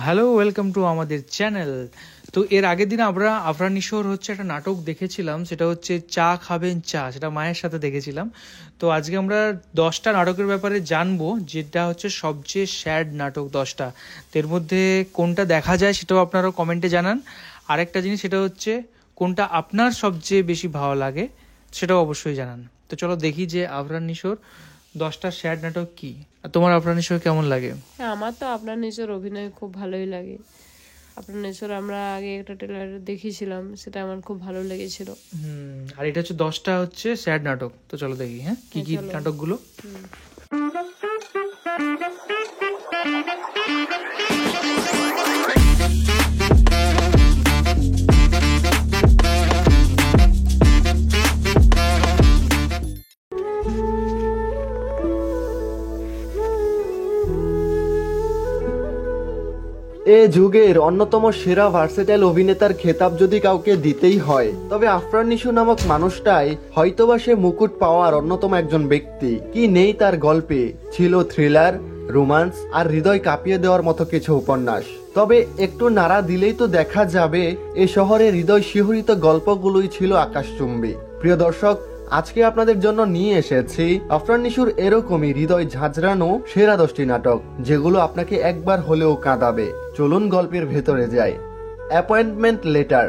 Hello, welcome to আমাদের channel. তো এর আগের দিন আমরা আফরান নিশোর একটা নাটক দেখেছিলাম, সেটা হচ্ছে চা খাবেন চা, সেটা মায়ের সাথে দেখেছিলাম। তো আজকে আমরা 10টা নাটকের ব্যাপারে জানবো, যেটা হচ্ছে সবচেয়ে স্যাড নাটক 10টা। তো এর মধ্যে কোনটা দেখা যায় সেটাও আপনারা কমেন্টে জানান। আরেকটা জিনিস, সেটা হচ্ছে কোনটা আপনার সবচেয়ে বেশি ভালো লাগে সেটাও অবশ্যই জানান। তো চলো দেখি যে আফরান নিশোর 10টা স্যাড নাটক কি। আর তোমার আফরান নিশোর কেমন লাগে? হ্যাঁ, আমার তো আপনার নিজের অভিনয় খুব ভালোই লাগে। আপনার নিজের আমরা আগে একটা ট্রেলার দেখেছিলাম, সেটা আমার খুব ভালো লেগেছিল। আর এটা হচ্ছে 10টা স্যাড নাটক। তো চলো দেখি হ্যাঁ কি কি চলো। নাটকগুলো। এ যুগের অন্যতম সেরা ভার্সেটাইল অভিনেতার খেতাব যদি কাউকে দিতেই হয়, তবে আফরান নিশো নামক মানুষটাই হয়তোবা সে মুকুট পাওয়ার অন্যতম একজন ব্যক্তি। কি নেই তার গল্পে! ছিল থ্রিলার, রোমান্স আর হৃদয় কাঁপিয়ে দেওয়ার মতো কিছু উপন্যাস। তবে একটু নাড়া দিলেই তো দেখা যাবে এ শহরে হৃদয় শিহরিত গল্পগুলোই ছিল আকাশচুম্বী। প্রিয় দর্শক, আজকে আপনাদের জন্য নিয়ে এসেছি আফরান নিশোর এরকমই হৃদয় ঝাঁঝরানো সেরা 10টি নাটক, যেগুলো আপনাকে একবার হলেও কাঁদাবে। চলুন গল্পের ভেতরে যাই। অ্যাপয়েন্টমেন্ট লেটার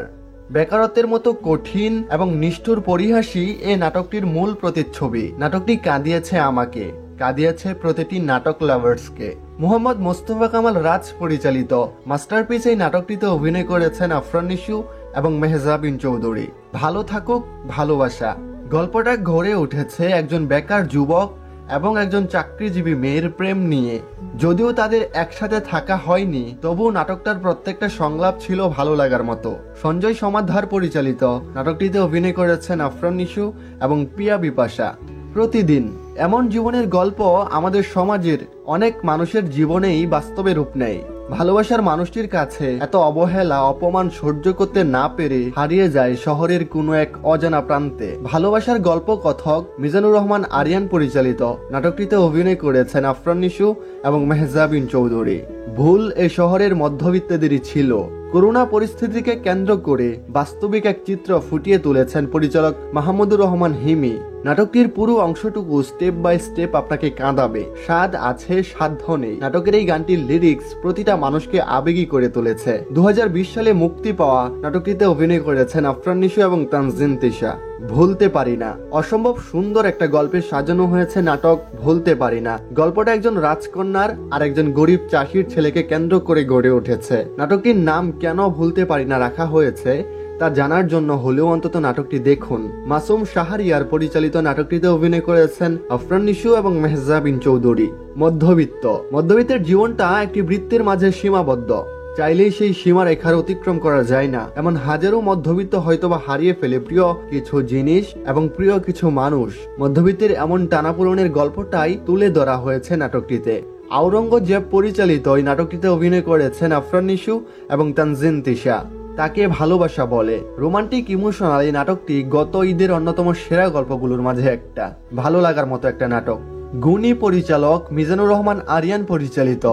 বেকারত্বের মতো কঠিন এবং নিষ্ঠুর পরিহাসী এ নাটকটির মূল প্রতিচ্ছবি। নাটকটি কাঁদিয়েছে আমাকে, কাঁদিয়েছে প্রতিটি নাটক লাভার্সকে। মোহাম্মদ মোস্তফা কামাল রাজ পরিচালিত মাস্টারপিস এই নাটকটিতে অভিনয় করেছেন আফরান নিশো এবং মেহজাবিন চৌধুরী। ভালো থাকুক ভালোবাসা গল্পটা গড়ে উঠেছে একজন বেকার যুবক এবং একজন চাকরিজীবী মেয়ের প্রেম নিয়ে। যদিও তাদের একসাথে থাকা হয়নি, তবুও নাটকটার প্রত্যেকটা সংলাপ ছিল ভালো লাগার মতো। সঞ্জয় সমাদ্দার পরিচালিত নাটকটিতে অভিনয় করেছেন আফরান নিশো এবং পিয়া বিপাশা। প্রতিদিন এমন জীবনের গল্প আমাদের সমাজের অনেক মানুষের জীবনেই বাস্তবে রূপ নেয়। ভালোবাসার মানুষটির কাছে এত অবহেলা অপমান সহ্য করতে না পেরে হারিয়ে যায় শহরের কোনো এক অজানা প্রান্তে। ভালোবাসার গল্প কথক মিজানুর রহমান আরিয়ান পরিচালিত নাটকটিতে অভিনয় করেছেন আফরান নিশো এবং মেহজাবিন চৌধুরী। ভুল এ শহরের মধ্যবিত্তদেরই ছিল। করোনা পরিস্থিতিকে কেন্দ্র করে বাস্তবিক এক চিত্র ফুটিয়ে তুলেছেন পরিচালক মাহমুদুর রহমান হিমি। নাটকটির পুরো অংশটুকু স্টেপ বাই স্টেপ আপনাকে কাঁদাবে। স্বাদ আছে সাধ্য নেই। নাটকের এই গানটির লিরিক্স প্রতিটা মানুষকে আবেগী করে তুলেছে। 2020 সালে মুক্তি পাওয়া নাটকটিতে অভিনয় করেছেন আফরান নিশো এবং তানজিন তিশা। ভুলতে পারি না অসম্ভব সুন্দর একটা গল্পে সাজানো হয়েছে নাটক ভুলতে পারি না। গল্পটা একজন রাজকন্যার আর একজন গরিব চাষির ছেলেকে কেন্দ্র করে গড়ে উঠেছে। নাটকটির নাম কেন ভুলতে পারি না রাখা হয়েছে তা জানার জন্য হলেও অন্তত নাটকটি দেখুন। মাসুম শাহরিয়ার পরিচালিত নাটকটিতে অভিনয় করেছেন আফরান নিশো এবং মেহজাবিন চৌধুরী। মধ্যবিত্তের জীবনটা একটি বৃত্তের মাঝে সীমাবদ্ধ। চাইলেই সেই সীমা রেখার অতিক্রম করা যায় না। এমন হাজারো মধ্যবিত্ত হয়তোবা হারিয়ে ফেলে প্রিয় কিছু জিনিস এবং প্রিয় কিছু মানুষ। মধ্যবিত্তের এমন টানাপোড়েনের গল্পটাই তুলে ধরা হয়েছে নাটকটিতে। আওরঙ্গজেব পরিচালিত এই নাটকটিতে অভিনয় করেছেন আফরান নিশো এবং তানজিন তিশা। তাকে ভালোবাসা বলে রোমান্টিক ইমোশনাল এই নাটকটি গত ঈদের অন্যতম সেরা গল্পগুলোর মাঝে একটা ভালো লাগার মতো একটা নাটক। গুণী পরিচালক মিজানুর রহমান আরিয়ান পরিচালিত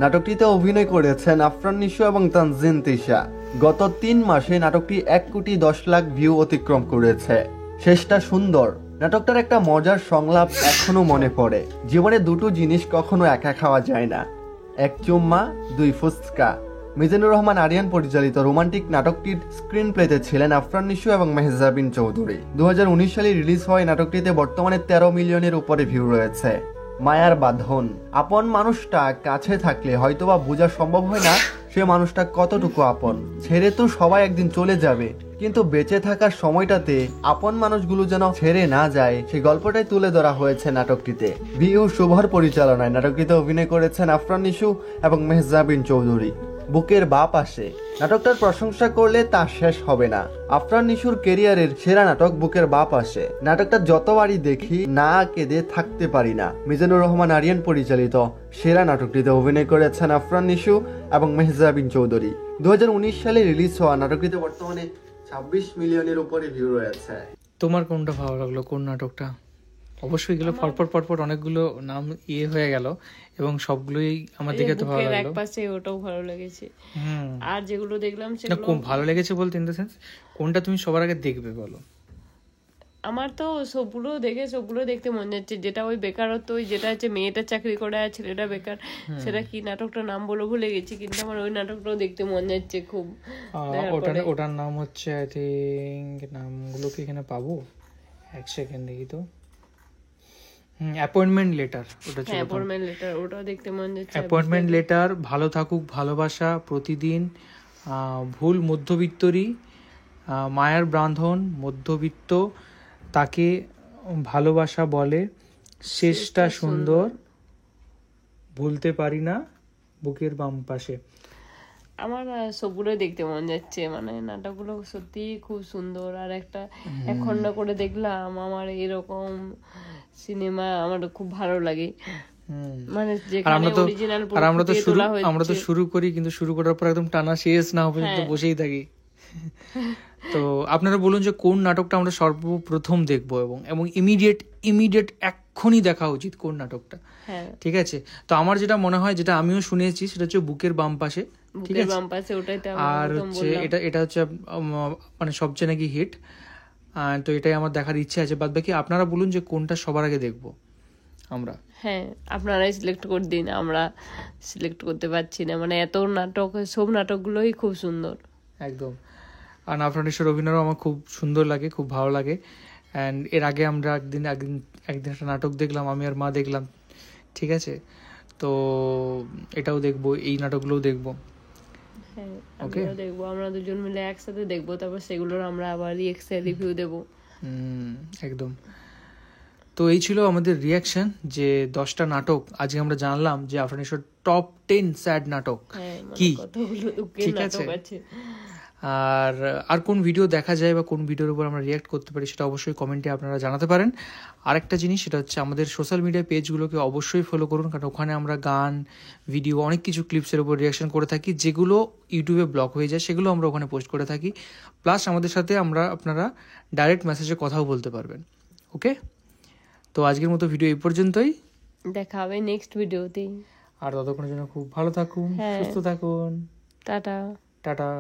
নাটকটিতে অভিনয় করেছেন আফরান নিশো এবং তানজিন তিশা। গত 3 মাসে নাটকটি 1,10,00,000 ভিউ অতিক্রম করেছে। শেষটা সুন্দর। নাটকটার একটা মজার সংলাপ এখনো মনে পড়ে, জীবনে দুটো জিনিস কখনো একা খাওয়া যায় না, 1 চুম্মা 2 ফুচকা। মিজানুর রহমান আরিয়ান পরিচালিত রোমান্টিক নাটকটির স্ক্রিন প্লেতে ছিলেন আফরান নিশো এবং মেহজাবিন চৌধুরী। 2019 সালে রিলিজ হওয়া নাটকটিতে বর্তমানে 13 মিলিয়নের উপরে ভিউ রয়েছে। মায়ার বাঁধন আপন মানুষটা কাছে থাকলে হয়তোবা বোঝা সম্ভব হয় না সে মানুষটা কতটুকু আপন। ছেড়ে তো সবাই একদিন চলে যাবে, কিন্তু বেঁচে থাকার সময়টাতে আপন মানুষগুলো যেন ছেড়ে না যায় সেই গল্পটাই তুলে ধরা হয়েছে নাটকটিতে। ভিউ শুভর পরিচালনায় নাটকটিতে অভিনয় করেছেন আফরান নিশো এবং মেহজাবিন চৌধুরী। বুকের বাপ আসে নাটকটার প্রশংসা করলে তা শেষ হবে না। আফরান নিশোর ক্যারিয়ারের সেরা নাটক বুকের বাপ আসে। নাটকটা যতবারই দেখি না কেঁদে থাকতে পারি না। মিজানুর রহমান আরিয়ান পরিচালিত সেরা নাটকটিতে অভিনয় করেছেন আফরান নিশো এবং মেহজাবিন চৌধুরী। 2019 সালে রিলিজ হওয়া নাটকটিতে বর্তমানে 26 মিলিয়নের উপরে ভিউ রয়েছে। তোমার কোনটা ভালো লাগলো, কোন নাটকটা? অবশ্যই এগুলো পরপর অনেকগুলো নাম হয়ে গেল এবং সবগুলোই আমার দেখে তো ভালো বুকের এক লাগলো। পাশে ওটাও ভালো লেগেছে। হুম, আর যেগুলো দেখলাম না সেগুলো খুব ভালো লেগেছে বলতে ইন দ্য সেন্স কোনটা তুমি সবার আগে দেখবে বলো? আমার তো সবগুলো দেখতে মন যাচ্ছে। যেটা ওই বেকারত্ব, ওই যেটা হচ্ছে মেয়েটা চাকরি করে আর ছেলেটা বেকার, সেটা কি নাটকটার নাম বলে ভুলে গেছি, কিন্তু আমার ওই নাটকটাও দেখতে মন যাচ্ছে খুব। দেখার পরে ওটার নাম হচ্ছে আই থিঙ্ক, নামগুলো কি এখানে পাবো? এক সেকেন্ড দেখি তো। অ্যাপয়েন্টমেন্ট লেটার, ওটা ছিল। অ্যাপয়েন্টমেন্ট লেটার, ওটাও দেখতে মন যাচ্ছে। অ্যাপয়েন্টমেন্ট লেটার, ভালো থাকুক ভালোবাসা, প্রতিদিন, ভুল মধ্যবিত্তরই, মায়ার বাঁধন, মধ্যবিত্ত, তাকে ভালোবাসা বলে, শেষটা সুন্দর, ভুলতে পারি না, বুকের বাম পাশে। আমার সবগুলোই দেখতে মন যাচ্ছে, মানে নাটকগুলো সত্যি খুব সুন্দর। আর একটা এক খণ্ড করে দেখলাম, আমার এরকম সিনেমা আমার খুব ভালো লাগে। মানে যেখানে অরিজিনাল আমরা তো শুরু করি, কিন্তু শুরু করার পর একদম টানা শেষ না হওয়া পর্যন্ত বসেই থাকি। তো আপনারা বলুন যে কোন নাটকটা আমরা সর্বপ্রথম দেখবো এবং ইমিডিয়েট এক্ষুনি দেখা উচিত কোন নাটকটা। ঠিক আছে, তো আমার যেটা মনে হয়, যেটা আমিও শুনেছি, সেটা হচ্ছে বুকের বাম পাশে। ঠিক আছে, আর হচ্ছে এটা হচ্ছে মানে সবচেয়ে নাকি হিট, তো এটাই আমার দেখার ইচ্ছে আছে। বাদ বাকি আপনারা বলুন যে কোনটা সবার আগে দেখবো আমরা। হ্যাঁ, আপনারাই সিলেক্ট করে দিন, আমরা সিলেক্ট করতে পারছি না। মানে এত নাটক, সব নাটকগুলোই খুব সুন্দর একদম। আর আফরান নিশোর অভিনয়ও আমার খুব সুন্দর লাগে, খুব ভালো লাগে। অ্যান্ড এর আগে আমরা একদিন একটা নাটক দেখলাম, আমি আর মা দেখলাম। ঠিক আছে, তো এটাও দেখবো, এই নাটকগুলোও দেখবো। হ্যাঁ, আমরাও দেখবো, আমরা দুজন মিলে একসাথে দেখবো, তারপর সেগুলোর আমরা আবার রিভিউ দেবো। একদম। তো এই ছিল আমাদের রিয়াকশন, যে 10টা নাটক আজকে আমরা জানলাম যে আফরান নিশোর টপ 10 স্যাড নাটক কি। ঠিক আছে, আর কোন ভিডিও দেখা যায় বা কোন ভিডিওর উপর আমরা রিয়াক্ট করতে পারি সেটা অবশ্যই কমেন্টে আপনারা জানাতে পারেন। আরেকটা জিনিস, সেটা হচ্ছে আমাদের সোশ্যাল মিডিয়া পেজগুলোকে অবশ্যই ফলো করুন, কারণ ওখানে আমরা গান, ভিডিও, অনেক কিছু ক্লিপসের উপর রিয়াকশন করে থাকি, যেগুলো ইউটিউবে ব্লক হয়ে যায়, সেগুলো আমরা ওখানে পোস্ট করে থাকি। প্লাস আমাদের সাথে আপনারা ডাইরেক্ট মেসেজে কথাও বলতে পারবেন। ওকে, তো আজকের মতো ভিডিও এই পর্যন্তই, দেখা হবে নেক্সট ভিডিওতে। আর ততক্ষণের জন্য খুব ভালো থাকুন, সুস্থ থাকুন, টাটা। টাটা।